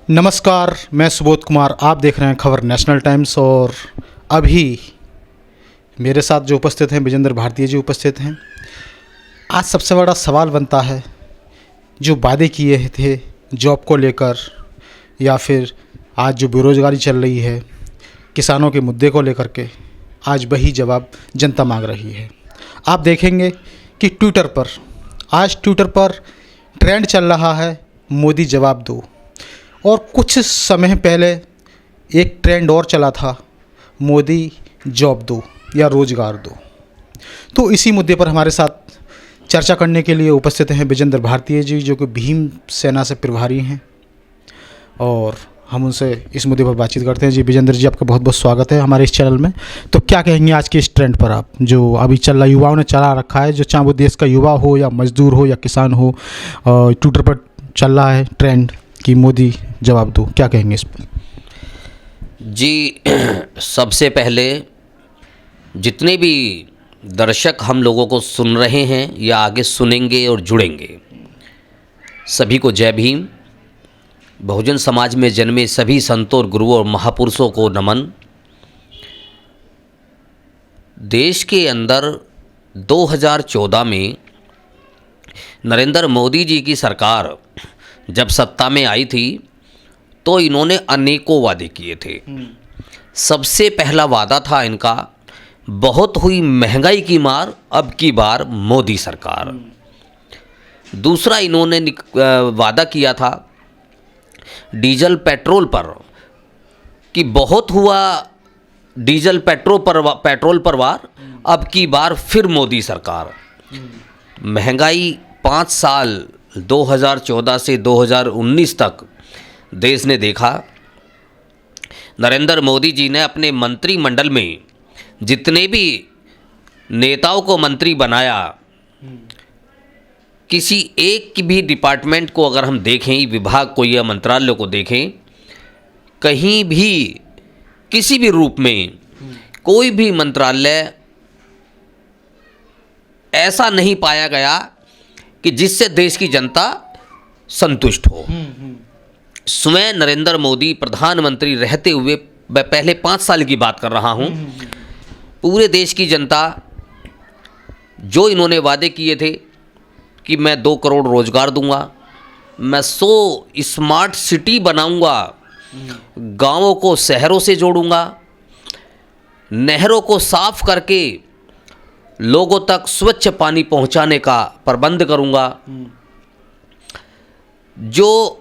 नमस्कार, मैं सुबोध कुमार। आप देख रहे हैं खबर नेशनल टाइम्स। और अभी मेरे साथ जो उपस्थित हैं विजेंद्र भारतीय जी उपस्थित हैं। आज सबसे बड़ा सवाल बनता है, जो वादे किए थे जॉब को लेकर, या फिर आज जो बेरोज़गारी चल रही है, किसानों के मुद्दे को लेकर के, आज वही जवाब जनता मांग रही है। आप देखेंगे कि ट्विटर पर ट्रेंड चल रहा है, मोदी जवाब दो। और कुछ समय पहले एक ट्रेंड और चला था, मोदी जॉब दो या रोज़गार दो। तो इसी मुद्दे पर हमारे साथ चर्चा करने के लिए उपस्थित हैं विजेंद्र भारतीय जी, जो कि भीम सेना से प्रभारी हैं, और हम उनसे इस मुद्दे पर बातचीत करते हैं। जी विजेंद्र जी, आपका बहुत बहुत स्वागत है हमारे इस चैनल में। तो क्या कहेंगे आज के इस ट्रेंड पर आप, जो अभी चल रहा, युवाओं ने चला रखा है, जो चाहे वो देश का युवा हो या मजदूर हो या किसान हो, ट्विटर पर चल रहा है ट्रेंड कि मोदी जवाब दो, क्या कहेंगे इस पर? जी, सबसे पहले जितने भी दर्शक हम लोगों को सुन रहे हैं या आगे सुनेंगे और जुड़ेंगे, सभी को जय भीम। बहुजन समाज में जन्मे सभी संतों और गुरुओं और महापुरुषों को नमन। देश के अंदर 2014 में नरेंद्र मोदी जी की सरकार जब सत्ता में आई थी, तो इन्होंने अनेकों वादे किए थे। सबसे पहला वादा था इनका, बहुत हुई महंगाई की मार, अब की बार मोदी सरकार। दूसरा इन्होंने वादा किया था डीजल पेट्रोल पर, कि बहुत हुआ डीजल पेट्रोल पर वार, अब की बार फिर मोदी सरकार। महंगाई 5 साल 2014 से 2019 तक देश ने देखा। नरेंद्र मोदी जी ने अपने मंत्रिमंडल में जितने भी नेताओं को मंत्री बनाया, किसी एक भी डिपार्टमेंट को अगर हम देखें, विभाग को या मंत्रालय को देखें, कहीं भी किसी भी रूप में कोई भी मंत्रालय ऐसा नहीं पाया गया कि जिससे देश की जनता संतुष्ट हो। स्वयं नरेंद्र मोदी प्रधानमंत्री रहते हुए, मैं पहले 5 साल की बात कर रहा हूँ, पूरे देश की जनता, जो इन्होंने वादे किए थे कि मैं 2 करोड़ रोजगार दूंगा, मैं 100 स्मार्ट सिटी बनाऊंगा, गांवों को शहरों से जोड़ूंगा, नहरों को साफ करके लोगों तक स्वच्छ पानी पहुंचाने का प्रबंध करूंगा, जो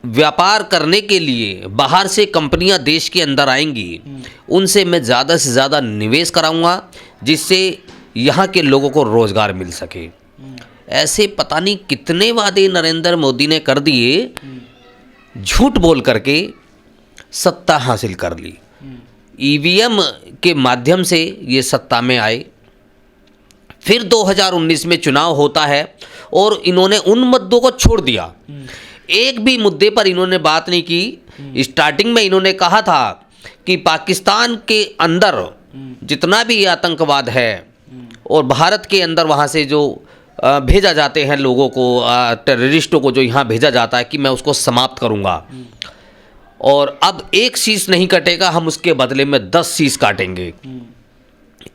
व्यापार करने के लिए बाहर से कंपनियां देश के अंदर आएंगी, उनसे मैं ज़्यादा से ज़्यादा निवेश कराऊंगा, जिससे यहाँ के लोगों को रोज़गार मिल सके। ऐसे पता नहीं कितने वादे नरेंद्र मोदी ने कर दिए, झूठ बोल करके सत्ता हासिल कर ली। ईवीएम के माध्यम से ये सत्ता में आए। फिर 2019 में चुनाव होता है और इन्होंने उन मुद्दों को छोड़ दिया। एक भी मुद्दे पर इन्होंने बात नहीं की। स्टार्टिंग में इन्होंने कहा था कि पाकिस्तान के अंदर जितना भी आतंकवाद है और भारत के अंदर वहाँ से जो भेजा जाते हैं लोगों को, टेररिस्टों को जो यहाँ भेजा जाता है, कि मैं उसको समाप्त करूँगा, और अब एक शीश नहीं कटेगा, हम उसके बदले में 10 शीश काटेंगे।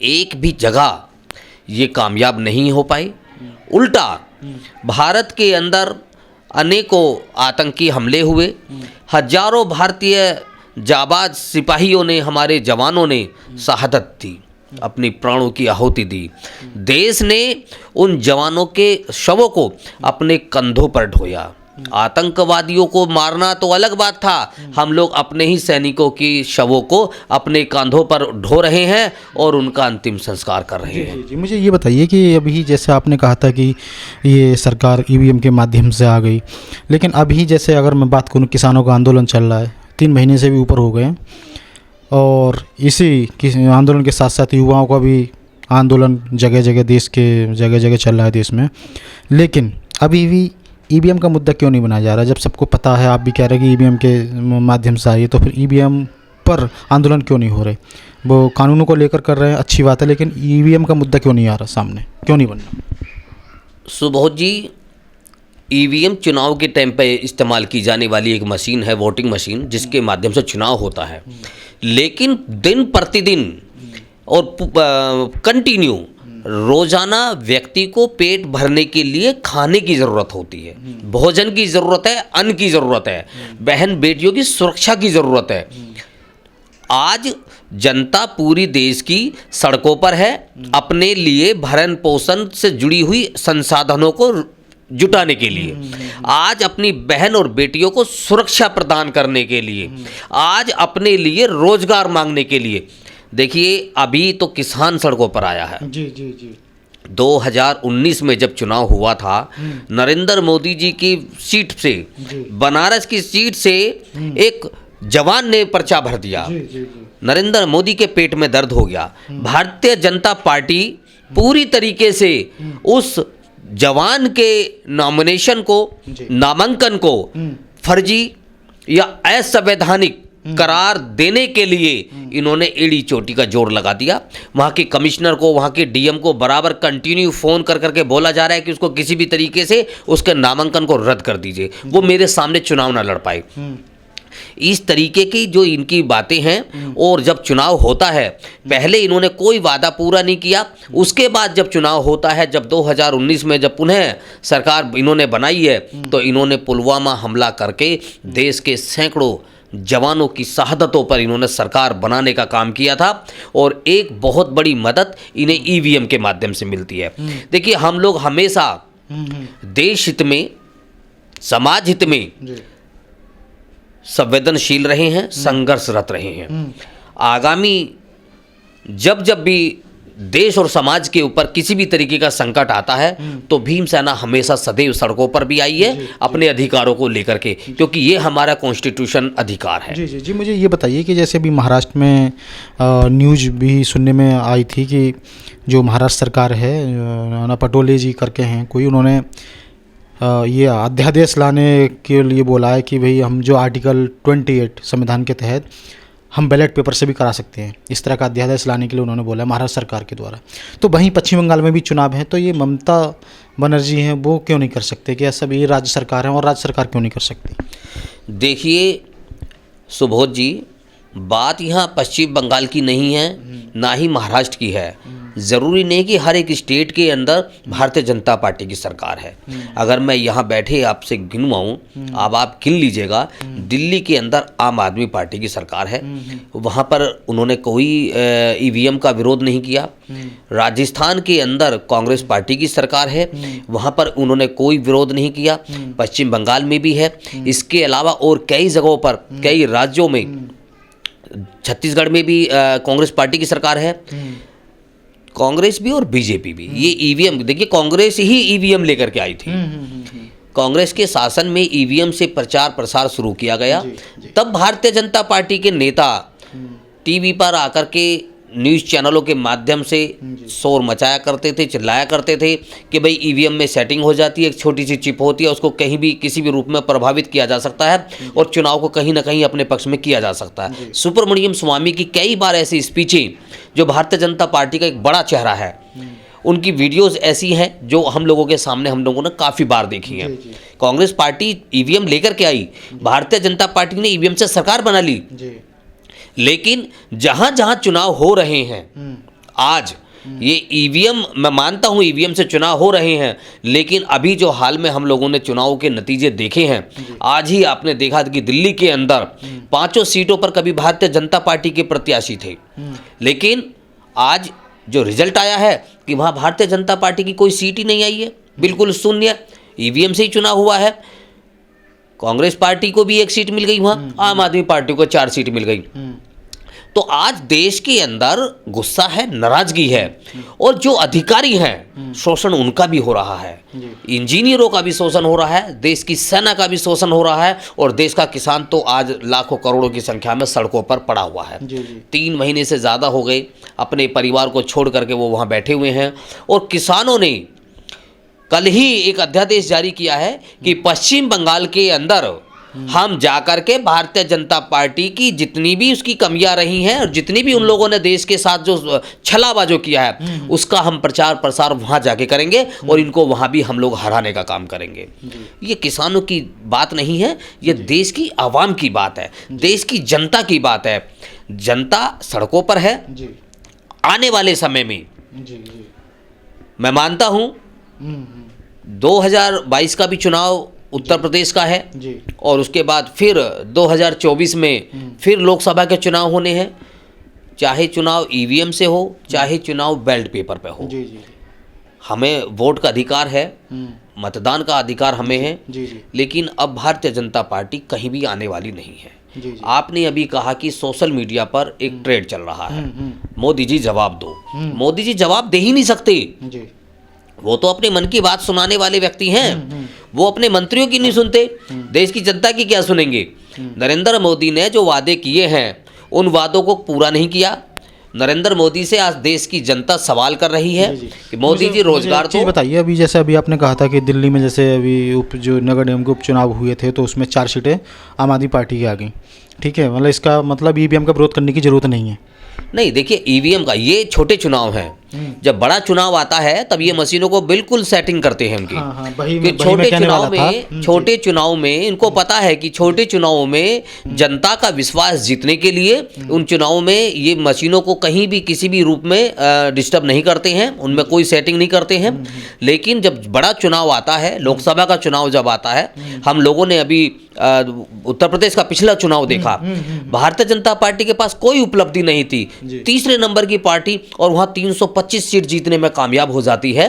एक भी जगह ये कामयाब नहीं हो पाई। उल्टा भारत के अंदर अनेकों आतंकी हमले हुए, हजारों भारतीय जाबाज सिपाहियों ने, हमारे जवानों ने शहादत दी, अपनी प्राणों की आहुति दी। देश ने उन जवानों के शवों को अपने कंधों पर ढोया। आतंकवादियों को मारना तो अलग बात था, हम लोग अपने ही सैनिकों की शवों को अपने कंधों पर ढो रहे हैं और उनका अंतिम संस्कार कर रहे हैं। जी, मुझे ये बताइए कि अभी जैसे आपने कहा था कि ये सरकार ईवीएम के माध्यम से आ गई, लेकिन अभी जैसे अगर मैं बात करूँ, किसानों का आंदोलन चल रहा है, 3 महीने से भी ऊपर हो गए हैं, और इसी आंदोलन के साथ साथ युवाओं का भी आंदोलन जगह जगह, देश के जगह जगह चल रहा है देश में। लेकिन अभी भी ईवीएम का मुद्दा क्यों नहीं बनाया जा रहा? जब सबको पता है, आप भी कह रहे हैं कि ईवीएम के माध्यम से आई है, तो फिर ईवीएम पर आंदोलन क्यों नहीं हो रहे? वो कानूनों को लेकर कर रहे हैं, अच्छी बात है, लेकिन ईवीएम का मुद्दा क्यों नहीं आ रहा सामने, क्यों नहीं बन रहा? सुबोध जी, ईवीएम चुनाव के टाइम पे इस्तेमाल की जाने वाली एक मशीन है, वोटिंग मशीन, जिसके माध्यम से चुनाव होता है। लेकिन दिन प्रतिदिन और कंटिन्यू रोजाना व्यक्ति को पेट भरने के लिए खाने की ज़रूरत होती है, भोजन की ज़रूरत है, अन्न की ज़रूरत है, बहन बेटियों की सुरक्षा की ज़रूरत है। आज जनता पूरी देश की सड़कों पर है, अपने लिए भरण पोषण से जुड़ी हुई संसाधनों को जुटाने के लिए, आज अपनी बहन और बेटियों को सुरक्षा प्रदान करने के लिए, आज अपने लिए रोजगार मांगने के लिए। देखिए, अभी तो किसान सड़कों पर आया है। जी जी जी। 2019 में जब चुनाव हुआ था, नरेंद्र मोदी जी की सीट से, बनारस की सीट से एक जवान ने पर्चा भर दिया। जी जी जी। नरेंद्र मोदी के पेट में दर्द हो गया। भारतीय जनता पार्टी पूरी तरीके से उस जवान के नॉमिनेशन को, नामांकन को फर्जी या असंवैधानिक करार देने के लिए इन्होंने एड़ी चोटी का जोर लगा दिया। वहाँ के कमिश्नर को, वहाँ के डीएम को बराबर कंटिन्यू फ़ोन कर करके बोला जा रहा है कि उसको किसी भी तरीके से उसके नामांकन को रद्द कर दीजिए, वो मेरे सामने चुनाव ना लड़ पाए। इस तरीके की जो इनकी बातें हैं, और जब चुनाव होता है, पहले इन्होंने कोई वादा पूरा नहीं किया, उसके बाद जब चुनाव होता है, जब 2019 में जब पुनः सरकार इन्होंने बनाई है, तो इन्होंने पुलवामा हमला करके देश के सैकड़ों जवानों की शहादतों पर इन्होंने सरकार बनाने का काम किया था। और एक बहुत बड़ी मदद इन्हें ईवीएम के माध्यम से मिलती है। देखिए, हम लोग हमेशा देश हित में, समाज हित में संवेदनशील रहे हैं, संघर्षरत रहे हैं। आगामी जब जब भी देश और समाज के ऊपर किसी भी तरीके का संकट आता है, तो भीम सेना हमेशा सदैव सड़कों पर भी आई है अपने अधिकारों को लेकर के, क्योंकि ये हमारा कॉन्स्टिट्यूशन अधिकार है। जी जी जी। मुझे ये बताइए कि जैसे अभी महाराष्ट्र में न्यूज़ भी सुनने में आई थी कि जो महाराष्ट्र सरकार है, नाना पटोले जी करके हैं कोई, उन्होंने ये अध्यादेश लाने के लिए बोला है कि भाई हम जो आर्टिकल 28 संविधान के तहत हम बैलेट पेपर से भी करा सकते हैं, इस तरह का अध्यादेश लाने के लिए उन्होंने बोला है महाराष्ट्र सरकार के द्वारा। तो वहीं पश्चिम बंगाल में भी चुनाव है, तो ये ममता बनर्जी हैं, वो क्यों नहीं कर सकते? कि ऐसा भी ये राज्य सरकार है और राज्य सरकार क्यों नहीं कर सकती? देखिए सुबोध जी, बात यहाँ पश्चिम बंगाल की नहीं है, ना ही महाराष्ट्र की है। ज़रूरी नहीं कि हर एक स्टेट के अंदर भारतीय जनता पार्टी की सरकार है। अगर मैं यहाँ बैठे आपसे गिनवाऊँ, अब आप गिन लीजिएगा, दिल्ली के अंदर आम आदमी पार्टी की सरकार है, वहाँ पर उन्होंने कोई ईवीएम का विरोध नहीं किया। राजस्थान के अंदर कांग्रेस पार्टी की सरकार है, वहाँ पर उन्होंने कोई विरोध नहीं किया। पश्चिम बंगाल में भी है। इसके अलावा और कई जगहों पर, कई राज्यों में, छत्तीसगढ़ में भी कांग्रेस पार्टी की सरकार है, कांग्रेस भी और बीजेपी भी। ये ईवीएम, देखिए कांग्रेस ही ईवीएम लेकर के आई थी। कांग्रेस के शासन में ईवीएम से प्रचार प्रसार शुरू किया गया। तब भारतीय जनता पार्टी के नेता टीवी पर आकर के न्यूज़ चैनलों के माध्यम से शोर मचाया करते थे, चिल्लाया करते थे कि भाई ईवीएम में सेटिंग हो जाती है, एक छोटी सी चिप होती है, उसको कहीं भी किसी भी रूप में प्रभावित किया जा सकता है और चुनाव को कहीं ना कहीं अपने पक्ष में किया जा सकता है। सुब्रमण्यम स्वामी की कई बार ऐसी स्पीचें, जो भारतीय जनता पार्टी का एक बड़ा चेहरा है, उनकी वीडियोस ऐसी हैं जो हम लोगों के सामने हम लोगों ने काफ़ी बार देखी हैं। कांग्रेस पार्टी ईवीएम लेकर के आई, भारतीय जनता पार्टी ने ईवीएम से सरकार बना ली, लेकिन जहां जहां चुनाव हो रहे हैं आज, ये ईवीएम, मैं मानता हूं ईवीएम से चुनाव हो रहे हैं, लेकिन अभी जो हाल में हम लोगों ने चुनाव के नतीजे देखे हैं, आज ही आपने देखा कि दिल्ली के अंदर 5 सीटों पर कभी भारतीय जनता पार्टी के प्रत्याशी थे, लेकिन आज जो रिजल्ट आया है कि वहाँ भारतीय जनता पार्टी की कोई सीट ही नहीं आई है, बिल्कुल शून्य। ईवीएम से ही चुनाव हुआ है। कांग्रेस पार्टी को भी 1 सीट मिल गई, वहाँ आम आदमी पार्टी को 4 सीट मिल गई। तो आज देश के अंदर गुस्सा है, नाराजगी है, और जो अधिकारी हैं शोषण उनका भी हो रहा है, इंजीनियरों का भी शोषण हो रहा है, देश की सेना का भी शोषण हो रहा है, और देश का किसान तो आज लाखों करोड़ों की संख्या में सड़कों पर पड़ा हुआ है। 3 महीने से ज़्यादा हो गए अपने परिवार को छोड़ करके वो वहाँ बैठे हुए हैं। और किसानों ने कल ही एक अध्यादेश जारी किया है कि पश्चिम बंगाल के अंदर हम जाकर के भारतीय जनता पार्टी की जितनी भी उसकी कमियां रही हैं और जितनी भी उन लोगों ने देश के साथ जो छलावा जो किया है उसका हम प्रचार प्रसार वहां जाके करेंगे और इनको वहां भी हम लोग हराने का काम करेंगे। ये किसानों की बात नहीं है, ये देश की आवाम की बात है, देश की जनता की बात है। जनता सड़कों पर है। आने वाले समय में मैं मानता हूं 2022 का भी चुनाव उत्तर प्रदेश का है और उसके बाद फिर 2024 में फिर लोकसभा के चुनाव होने हैं। चाहे चुनाव ईवीएम से हो, चाहे चुनाव बैलेट पेपर पे हो, हमें वोट का अधिकार है, मतदान का अधिकार हमें है। लेकिन अब भारतीय जनता पार्टी कहीं भी आने वाली नहीं है। आपने अभी कहा कि सोशल मीडिया पर एक ट्रेड चल रहा है, मोदी जी जवाब दो। मोदी जी जवाब दे ही नहीं सकते, वो तो अपने मन की बात सुनाने वाले व्यक्ति हैं। वो अपने मंत्रियों की नहीं सुनते, देश की जनता की क्या सुनेंगे। नरेंद्र मोदी ने जो वादे किए हैं उन वादों को पूरा नहीं किया। नरेंद्र मोदी से आज देश की जनता सवाल कर रही है कि मोदी जी रोजगार तो बताइए। अभी जैसे अभी आपने कहा था कि दिल्ली में जैसे अभी जो नगर निगम के उपचुनाव हुए थे तो उसमें 4 सीटें आम आदमी पार्टी की आ गई, ठीक है। मतलब इसका मतलब ईवीएम का विरोध करने की जरूरत नहीं है। नहीं, देखिए ईवीएम का ये छोटे चुनाव हैं, जब बड़ा चुनाव आता है तब ये मशीनों को बिल्कुल सेटिंग करते हैं उनकी। छोटे चुनाव में इनको पता है कि छोटे चुनावों में जनता का विश्वास जीतने के लिए उन चुनावों में ये मशीनों को कहीं भी किसी भी रूप में डिस्टर्ब नहीं करते हैं, उनमें कोई सेटिंग नहीं करते हैं। लेकिन जब बड़ा चुनाव आता है, लोकसभा का चुनाव जब आता है, हम लोगों ने अभी उत्तर प्रदेश का पिछला चुनाव देखा, भारतीय जनता पार्टी के पास कोई उपलब्धि नहीं थी, तीसरे नंबर की पार्टी, और वहां 325 सीट जीतने में कामयाब हो जाती है।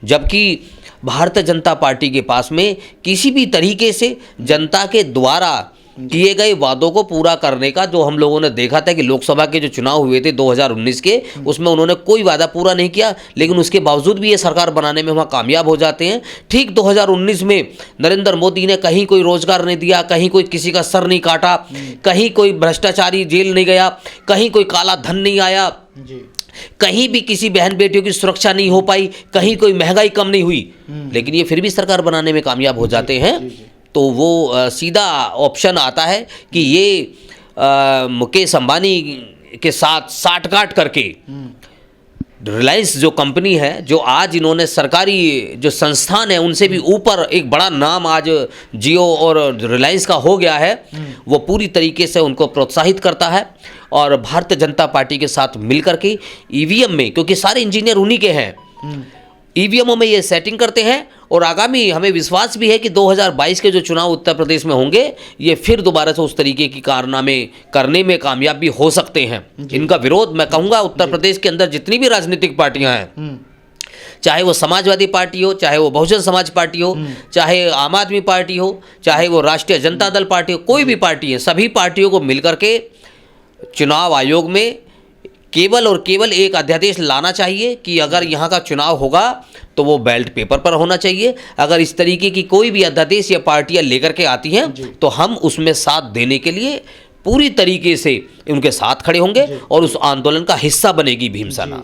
जबकि भारतीय जनता पार्टी के पास में किसी भी तरीके से जनता के द्वारा किए गए वादों को पूरा करने का, जो हम लोगों ने देखा था कि लोकसभा के जो चुनाव हुए थे 2019 के, उसमें उन्होंने कोई वादा पूरा नहीं किया, लेकिन उसके बावजूद भी ये सरकार बनाने में वहाँ कामयाब हो जाते हैं। ठीक 2019 में नरेंद्र मोदी ने कहीं कोई रोजगार नहीं दिया, कहीं कोई किसी का सर नहीं काटा, कहीं कोई भ्रष्टाचारी जेल नहीं गया, कहीं कोई काला धन नहीं आया, कहीं भी किसी बहन बेटियों की सुरक्षा नहीं हो पाई, कहीं कोई महंगाई कम नहीं हुई, लेकिन ये फिर भी सरकार बनाने में कामयाब हो जाते हैं। तो वो सीधा ऑप्शन आता है कि ये मुकेश अंबानी के साथ साठगांठ करके रिलायंस जो कंपनी है, जो आज इन्होंने सरकारी जो संस्थान है उनसे भी ऊपर एक बड़ा नाम आज जियो और रिलायंस का हो गया है, वो पूरी तरीके से उनको प्रोत्साहित करता है। और भारतीय जनता पार्टी के साथ मिलकर के ईवीएम में, क्योंकि सारे इंजीनियर उन्हीं के हैं, ईवीएमओ में ये सेटिंग करते हैं। और आगामी हमें विश्वास भी है कि 2022 के जो चुनाव उत्तर प्रदेश में होंगे, ये फिर दोबारा से उस तरीके की कारनामे करने में कामयाब भी हो सकते हैं। इनका विरोध मैं कहूँगा उत्तर प्रदेश के अंदर जितनी भी राजनीतिक पार्टियां हैं, चाहे वो समाजवादी पार्टी हो, चाहे वो बहुजन समाज पार्टी हो, चाहे आम आदमी पार्टी हो, चाहे वो राष्ट्रीय जनता दल पार्टी हो, कोई भी पार्टी है, सभी पार्टियों को मिलकर के चुनाव आयोग में केवल और केवल एक अध्यादेश लाना चाहिए कि अगर यहाँ का चुनाव होगा तो वो बैलेट पेपर पर होना चाहिए। अगर इस तरीके की कोई भी अध्यादेश या पार्टियां लेकर के आती हैं तो हम उसमें साथ देने के लिए पूरी तरीके से उनके साथ खड़े होंगे और उस आंदोलन का हिस्सा बनेगी भीमसेना।